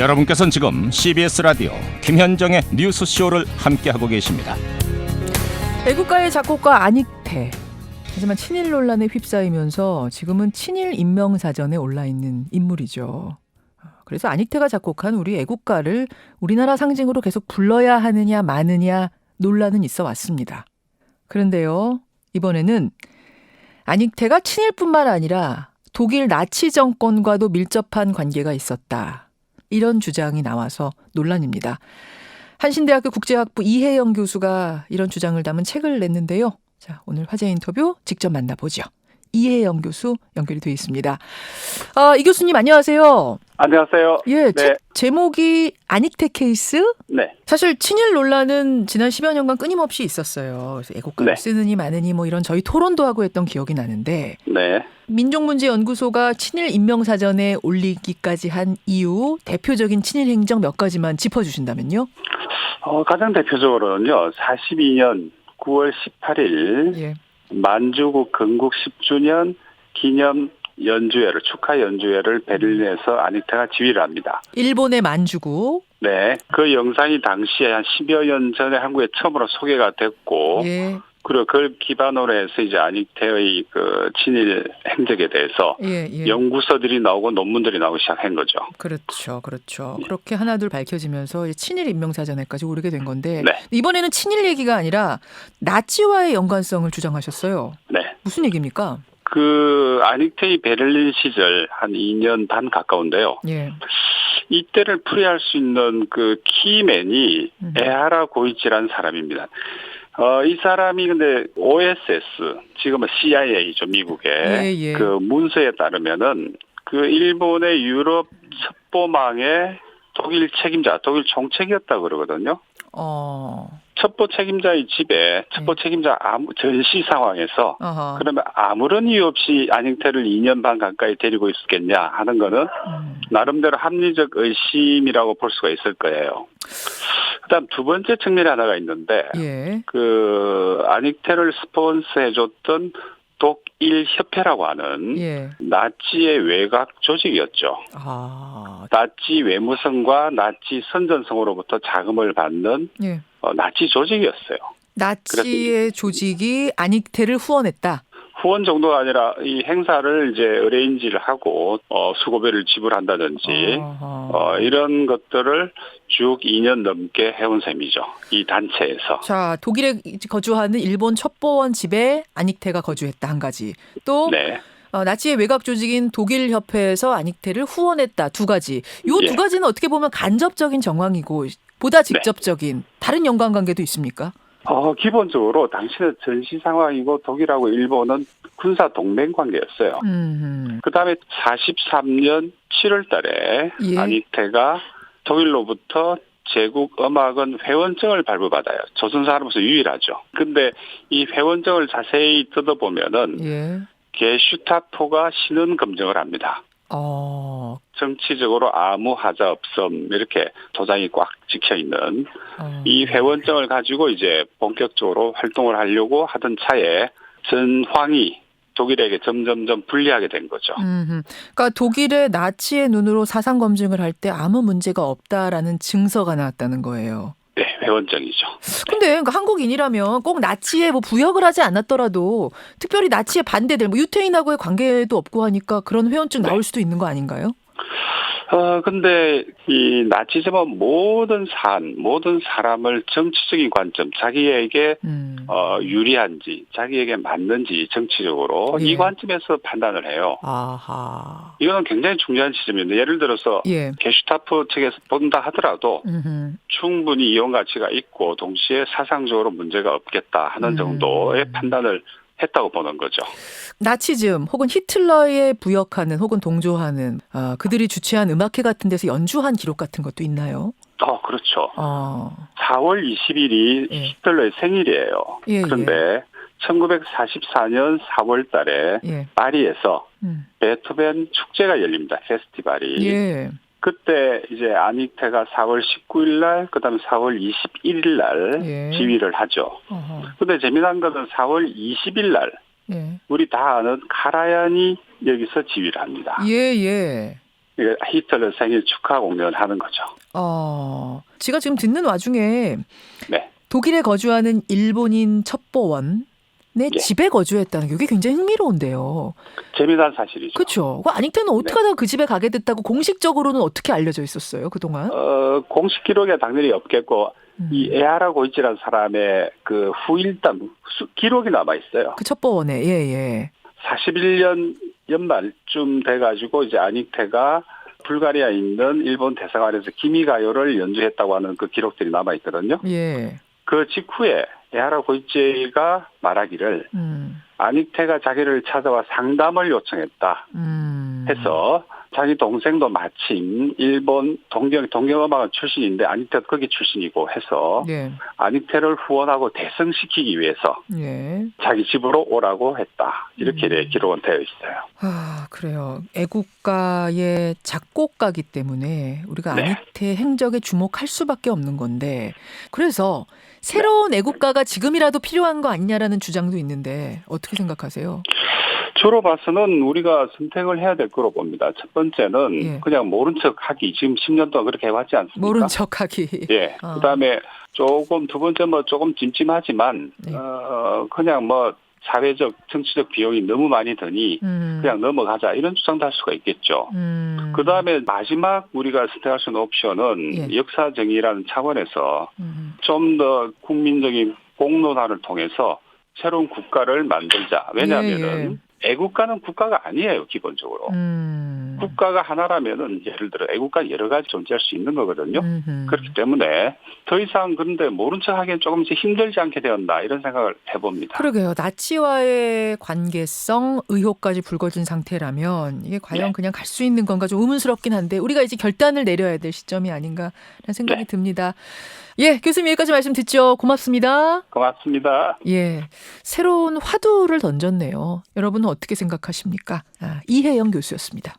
여러분께서는 지금 CBS 라디오 김현정의 뉴스쇼를 함께하고 계십니다. 애국가의 작곡가 안익태. 하지만 친일 논란에 휩싸이면서 지금은 친일 인명사전에 올라있는 인물이죠. 그래서 안익태가 작곡한 우리 애국가를 우리나라 상징으로 계속 불러야 하느냐 마느냐 논란은 있어 왔습니다. 그런데요, 이번에는 안익태가 친일뿐만 아니라 독일 나치 정권과도 밀접한 관계가 있었다, 이런 주장이 나와서 논란입니다. 한신대학교 국제학부 이혜영 교수가 이런 주장을 담은 책을 냈는데요. 자, 오늘 화제 인터뷰 직접 만나보죠. 이혜영 교수 연결이 되어 있습니다. 이 교수님 안녕하세요. 안녕하세요. 예, 네. 책 제목이 안익태 케이스? 네. 사실 친일 논란은 지난 10여 년간 끊임없이 있었어요. 그래서 애국가를 네. 쓰느니 마느니 뭐 이런 저희 토론도 하고 했던 기억이 나는데, 네. 민족문제연구소가 친일 인명사전에 올리기까지 한 이유, 대표적인 친일 행정 몇 가지만 짚어주신다면요? 가장 대표적으로는요, 42년 9월 18일 예. 만주국 건국 10주년 기념 연주회를, 축하 연주회를 베를린에서 안익태가 지휘를 합니다. 일본의 만주국. 네. 그 영상이 당시에 한 10여 년 전에 한국에 처음으로 소개가 됐고, 예. 그리고 그걸 기반으로 해서 이제 안익태의 그 친일 행적에 대해서 예. 연구서들이 나오고 논문들이 나오기 시작한 거죠. 그렇죠. 그렇게 하나둘 밝혀지면서 친일 인명사전에까지 오르게 된 건데, 네. 이번에는 친일 얘기가 아니라 나치와의 연관성을 주장하셨어요. 네. 무슨 얘기입니까? 그 안익태의 베를린 시절 한 2년 반 가까운데요. 예. 이때를 풀이할 수 있는 그 키맨이 에하라 고이치라는 사람입니다. 이 사람이 근데 OSS, 지금은 CIA죠, 미국의. 예. 그 문서에 따르면은 그 일본의 유럽 첩보망의 독일 책임자, 독일 총책이었다 그러거든요. 첩보 책임자의 집에 첩보 책임자 전시 상황에서 어허. 그러면 아무런 이유 없이 안익태를 2년 반 가까이 데리고 있었겠냐 하는 거는 나름대로 합리적 의심이라고 볼 수가 있을 거예요. 그다음 두 번째 측면이 하나가 있는데, 예. 그 안익태를 스폰서해줬던 독일협회라고 하는 예. 나치의 외곽 조직이었죠. 나치 외무성과 나치 선전성으로부터 자금을 받는 예. 나치 조직이었어요. 나치의 조직이 안익태를 후원했다. 후원 정도가 아니라 이 행사를 이제 어레인지를 하고 수고비를 지불한다든지 이런 것들을 쭉 2년 넘게 해온 셈이죠. 이 단체에서. 자, 독일에 거주하는 일본 첩보원 집에 안익태가 거주했다, 한 가지. 또 네. 나치의 외곽 조직인 독일 협회에서 안익태를 후원했다, 두 가지. 요 두 가지는 어떻게 보면 간접적인 정황이고 보다 직접적인 다른 연관관계도 있습니까? 기본적으로 당시의 전시 상황이고 독일하고 일본은 군사 동맹 관계였어요. 그다음에 43년 7월 달에 예. 안익태가 독일로부터 제국 음악원 회원증을 발부받아요. 조선사람으로서 유일하죠. 근데 이 회원증을 자세히 뜯어보면은 게슈타포가 신원 검증을 합니다. 정치적으로 아무 하자 없음 이렇게 도장이 꽉 찍혀 있는 이 회원증을 가지고 이제 본격적으로 활동을 하려고 하던 차에 전황이 독일에게 점점점 불리하게 된 거죠. 그러니까 독일의 나치의 눈으로 사상 검증을 할 때 아무 문제가 없다라는 증서가 나왔다는 거예요. 네, 회원증이죠. 근데 그러니까 한국인이라면 꼭 나치에 뭐 부역을 하지 않았더라도 특별히 나치에 반대될 유태인하고의 관계도 없고 하니까 그런 회원증 나올 수도 있는 거 아닌가요? 근데 이 나치즘은 모든 사람을 정치적인 관점, 자기에게 유리한지, 자기에게 맞는지 정치적으로 이 관점에서 판단을 해요. 이거는 굉장히 중요한 지점인데, 예를 들어서 게슈타포 측에서 본다 하더라도 충분히 이용 가치가 있고 동시에 사상적으로 문제가 없겠다 하는 정도의 판단을 했다고 보는 거죠. 나치즘 혹은 히틀러에 부역하는 혹은 동조하는 그들이 주최한 음악회 같은 데서 연주한 기록 같은 것도 있나요? 그렇죠. 4월 20일이 히틀러의 생일이에요. 그런데 1944년 4월 달에 파리에서 베토벤 축제가 열립니다. 페스티벌이. 그때 이제 안익태가 4월 19일 날, 그다음에 4월 21일 날 지휘를 하죠. 근데 재미난 것은 4월 20일 날 우리 다 아는 카라얀이 여기서 지휘를 합니다. 히틀러 생일 축하 공연을 하는 거죠. 제가 지금 듣는 와중에 네. 독일에 거주하는 일본인 첩보원의 예. 집에 거주했다는 게 이게 굉장히 흥미로운데요. 재미난 사실이죠. 그렇죠. 아닉테는 어떻게 하다가 그 집에 가게 됐다고 공식적으로는 어떻게 알려져 있었어요, 그동안? 공식 기록에 당연히 없겠고 이 에하라 고이치라는 사람의 그 후일담 기록이 남아 있어요. 그 첩보원에 예. 41년 연말쯤 돼가지고 이제 아닉테가 불가리아에 있는 일본 대사관에서 기미가요를 연주했다고 하는 그 기록들이 남아 있거든요. 예. 그 직후에 에하라 고이치가 말하기를 아닉테가 자기를 찾아와 상담을 요청했다 해서 자기 동생도 마침 일본 동경음악원 출신인데 아닉테도 거기 출신이고 해서 예. 아닉테를 후원하고 대성시키기 위해서 예. 자기 집으로 오라고 했다. 이렇게 기록은 되어 있어요. 그래요. 애국가의 작곡가기 때문에 우리가 네. 아닉테 행적에 주목할 수밖에 없는 건데 그래서 새로운 애국가가 지금이라도 필요한 거 아니냐라는 주장도 있는데 어떻게 생각하세요? 주로 봐서는 우리가 선택을 해야 될 거로 봅니다. 첫 번째는 예. 그냥 모른 척하기. 지금 10년 동안 그렇게 해왔지 않습니까? 모른 척하기. 예. 그다음에 두 번째 조금 찜찜하지만 네. 그냥 사회적 정치적 비용이 너무 많이 드니 그냥 넘어가자 이런 주장도 할 수가 있겠죠. 그다음에 마지막 우리가 선택할 수 있는 옵션은 예. 역사 정의라는 차원에서 좀 더 국민적인 공론화를 통해서 새로운 국가를 만들자. 왜냐하면은 애국가는 국가가 아니에요, 기본적으로. 국가가 하나라면은 예를 들어 애국가 여러 가지 존재할 수 있는 거거든요. 그렇기 때문에 더 이상 그런데 모른 척 하기엔 조금씩 힘들지 않게 되었나 이런 생각을 해봅니다. 그러게요. 나치와의 관계성 의혹까지 불거진 상태라면 이게 과연 네. 그냥 갈 수 있는 건가 좀 의문스럽긴 한데 우리가 이제 결단을 내려야 될 시점이 아닌가라는 생각이 네. 듭니다. 예, 교수님 여기까지 말씀 듣죠. 고맙습니다. 고맙습니다. 예, 새로운 화두를 던졌네요. 여러분은 어떻게 생각하십니까? 이혜영 교수였습니다.